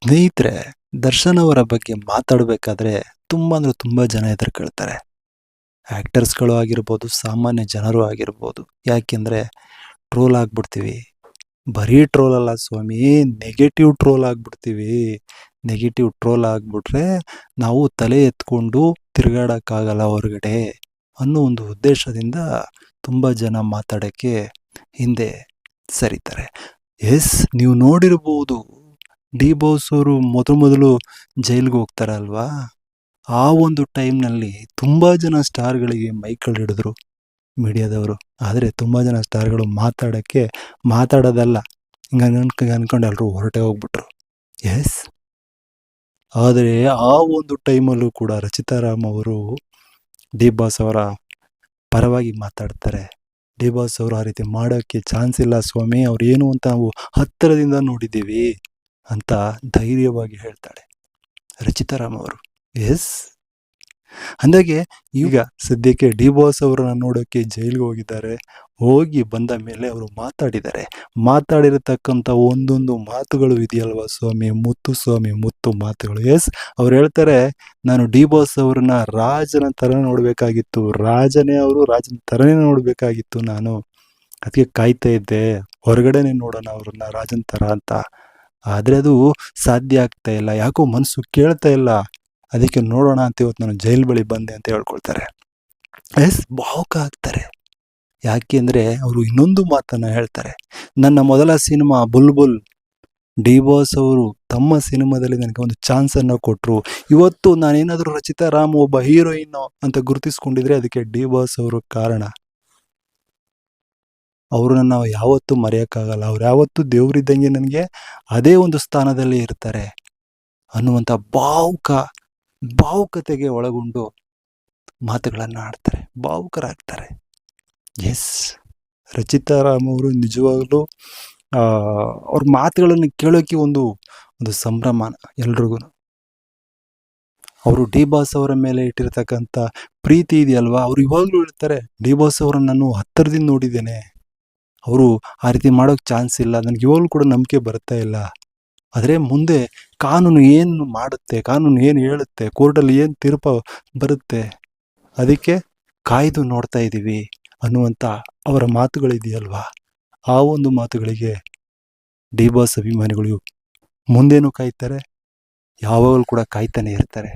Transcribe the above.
ಸ್ನೇಹಿತರೆ, ದರ್ಶನ್ ಅವರ ಬಗ್ಗೆ ಮಾತಾಡಬೇಕಾದ್ರೆ ತುಂಬ ಅಂದ್ರೆ ತುಂಬ ಜನ ಹೆದರ್ಕೊಳ್ತಾರೆ. ಆಕ್ಟರ್ಸ್ಗಳು ಆಗಿರ್ಬೋದು, ಸಾಮಾನ್ಯ ಜನರು ಆಗಿರ್ಬೋದು. ಯಾಕೆಂದ್ರೆ ಟ್ರೋಲ್ ಆಗ್ಬಿಡ್ತೀವಿ. ಬರೀ ಟ್ರೋಲ್ ಅಲ್ಲ ಸ್ವಾಮಿ, ನೆಗೆಟಿವ್ ಟ್ರೋಲ್ ಆಗ್ಬಿಡ್ತೀವಿ. ನೆಗೆಟಿವ್ ಟ್ರೋಲ್ ಆಗ್ಬಿಟ್ರೆ ನಾವು ತಲೆ ಎತ್ಕೊಂಡು ತಿರುಗಾಡಕ್ಕಾಗಲ್ಲ ಹೊರಗಡೆ ಅನ್ನೋ ಒಂದು ಉದ್ದೇಶದಿಂದ ತುಂಬ ಜನ ಮಾತಾಡೋಕ್ಕೆ ಹಿಂದೆ ಸರಿತಾರೆ. ಎಸ್, ನೀವು ನೋಡಿರ್ಬೋದು, ಡಿ ಬಾಸ್ ಅವರು ಮೊದಲು ಜೈಲ್ಗೆ ಹೋಗ್ತಾರಲ್ವಾ, ಆ ಒಂದು ಟೈಮ್ನಲ್ಲಿ ತುಂಬ ಜನ ಸ್ಟಾರ್ಗಳಿಗೆ ಮೈಕ್ಗಳು ಹಿಡಿದ್ರು ಮೀಡಿಯಾದವರು. ಆದರೆ ತುಂಬ ಜನ ಸ್ಟಾರ್ಗಳು ಮಾತಾಡೋದಲ್ಲ, ಹಿಂಗೆ ಅನ್ಕೊಂಡು ಎಲ್ಲರೂ ಹೊರಟೆ ಹೋಗ್ಬಿಟ್ರು. ಎಸ್, ಆದರೆ ಆ ಒಂದು ಟೈಮಲ್ಲೂ ಕೂಡ ರಚಿತಾ ರಾಮ್ ಅವರು ಡಿ ಬಾಸ್ ಅವರ ಪರವಾಗಿ ಮಾತಾಡ್ತಾರೆ. ಡಿ ಬಾಸ್ ಅವರು ಆ ರೀತಿ ಮಾಡೋಕ್ಕೆ ಚಾನ್ಸ್ ಇಲ್ಲ ಸ್ವಾಮಿ, ಅವ್ರು ಏನು ಅಂತ ನಾವು ಹತ್ತಿರದಿಂದ ನೋಡಿದ್ದೀವಿ ಅಂತ ಧೈರ್ಯವಾಗಿ ಹೇಳ್ತಾಳೆ ರಚಿತಾ ರಾಮ್ ಅವರು. ಎಸ್, ಅಂದಾಗೆ ಈಗ ಸದ್ಯಕ್ಕೆ ಡಿ ಬಾಸ್ ಅವರನ್ನ ನೋಡೋಕ್ಕೆ ಜೈಲಿಗೆ ಹೋಗಿದ್ದಾರೆ. ಹೋಗಿ ಬಂದ ಮೇಲೆ ಅವರು ಮಾತಾಡಿರತಕ್ಕಂಥ ಒಂದೊಂದು ಮಾತುಗಳು ಇದೆಯಲ್ವಾ ಸ್ವಾಮಿ, ಮುತ್ತು ಮಾತುಗಳು. ಎಸ್, ಅವ್ರು ಹೇಳ್ತಾರೆ, ನಾನು ಡಿ ಬಾಸ್ ಅವ್ರನ್ನ ರಾಜನ ಥರ ನೋಡಬೇಕಾಗಿತ್ತು, ರಾಜನ ಥರನೇ ನೋಡಬೇಕಾಗಿತ್ತು ನಾನು. ಅದಕ್ಕೆ ಕಾಯ್ತಾ ಇದ್ದೆ, ಹೊರಗಡೆನೆ ನೋಡೋಣ ಅವ್ರನ್ನ ರಾಜನ ಥರ ಅಂತ. ಆದರೆ ಅದು ಸಾಧ್ಯ ಆಗ್ತಾ ಇಲ್ಲ, ಯಾಕೋ ಮನಸ್ಸು ಕೇಳ್ತಾ ಇಲ್ಲ. ಅದಕ್ಕೆ ನೋಡೋಣ ಅಂತ ಇವತ್ತು ನಾನು ಜೈಲ್ ಬಳಿ ಬಂದೆ ಅಂತ ಹೇಳ್ಕೊಳ್ತಾರೆ. ಎಸ್, ಭಾವುಕ ಆಗ್ತಾರೆ. ಯಾಕೆಂದರೆ ಅವರು ಇನ್ನೊಂದು ಮಾತನ್ನು ಹೇಳ್ತಾರೆ. ನನ್ನ ಮೊದಲ ಸಿನಿಮಾ ಬುಲ್ಬುಲ್, ಡಿ ಬಾಸ್ ಅವರು ತಮ್ಮ ಸಿನಿಮಾದಲ್ಲಿ ನನಗೆ ಒಂದು ಚಾನ್ಸನ್ನು ಕೊಟ್ಟರು. ಇವತ್ತು ನಾನೇನಾದರೂ ರಚಿತಾ ರಾಮ್ ಒಬ್ಬ ಹೀರೋಯಿನ್ ಅಂತ ಗುರುತಿಸ್ಕೊಂಡಿದ್ರೆ ಅದಕ್ಕೆ ಡಿ ಬಾಸ್ ಅವರು ಕಾರಣ. ಅವ್ರನ್ನ ನಾವು ಯಾವತ್ತೂ ಮರೆಯೋಕ್ಕಾಗಲ್ಲ. ಅವ್ರು ಯಾವತ್ತೂ ದೇವರಿದ್ದಂಗೆ ನನಗೆ ಅದೇ ಒಂದು ಸ್ಥಾನದಲ್ಲಿ ಇರ್ತಾರೆ ಅನ್ನುವಂಥ ಭಾವುಕತೆಗೆ ಒಳಗೊಂಡು ಮಾತುಗಳನ್ನು ಆಡ್ತಾರೆ, ಭಾವುಕರಾಗ್ತಾರೆ. ಎಸ್, ರಚಿತಾ ರಾಮ್ ಅವರು ನಿಜವಾಗ್ಲೂ ಅವ್ರ ಮಾತುಗಳನ್ನು ಕೇಳೋಕ್ಕೆ ಒಂದು ಸಂಭ್ರಮ ಎಲ್ರಿಗೂ. ಅವರು ಡಿ ಬಾಸ್ ಅವರ ಮೇಲೆ ಇಟ್ಟಿರ್ತಕ್ಕಂಥ ಪ್ರೀತಿ ಇದೆಯಲ್ವಾ, ಅವ್ರು ಇವಾಗಲೂ ಹೇಳ್ತಾರೆ, ಡಿ ಬಾಸ್ ಅವರನ್ನು ನಾನು ಹತ್ತಿರದಿಂದ ನೋಡಿದ್ದೇನೆ, ಅವರು ಆ ರೀತಿ ಮಾಡೋಕ್ಕೆ ಚಾನ್ಸ್ ಇಲ್ಲ, ನನಗೆ ಇವಾಗಲೂ ಕೂಡ ನಂಬಿಕೆ ಬರ್ತಾ ಇಲ್ಲ. ಆದರೆ ಮುಂದೆ ಕಾನೂನು ಏನು ಮಾಡುತ್ತೆ, ಕಾನೂನು ಏನು ಹೇಳುತ್ತೆ, ಕೋರ್ಟಲ್ಲಿ ಏನು ತೀರ್ಪು ಬರುತ್ತೆ, ಅದಕ್ಕೆ ಕಾಯ್ದು ನೋಡ್ತಾ ಇದ್ದೀವಿ ಅನ್ನುವಂಥ ಅವರ ಮಾತುಗಳಿದೆಯಲ್ವಾ, ಆ ಒಂದು ಮಾತುಗಳಿಗೆ ಡಿ ಬಾಸ್ ಅಭಿಮಾನಿಗಳು ಮುಂದೇನೂ ಕಾಯ್ತಾರೆ, ಯಾವಾಗಲೂ ಕೂಡ ಕಾಯ್ತಾನೆ ಇರ್ತಾರೆ.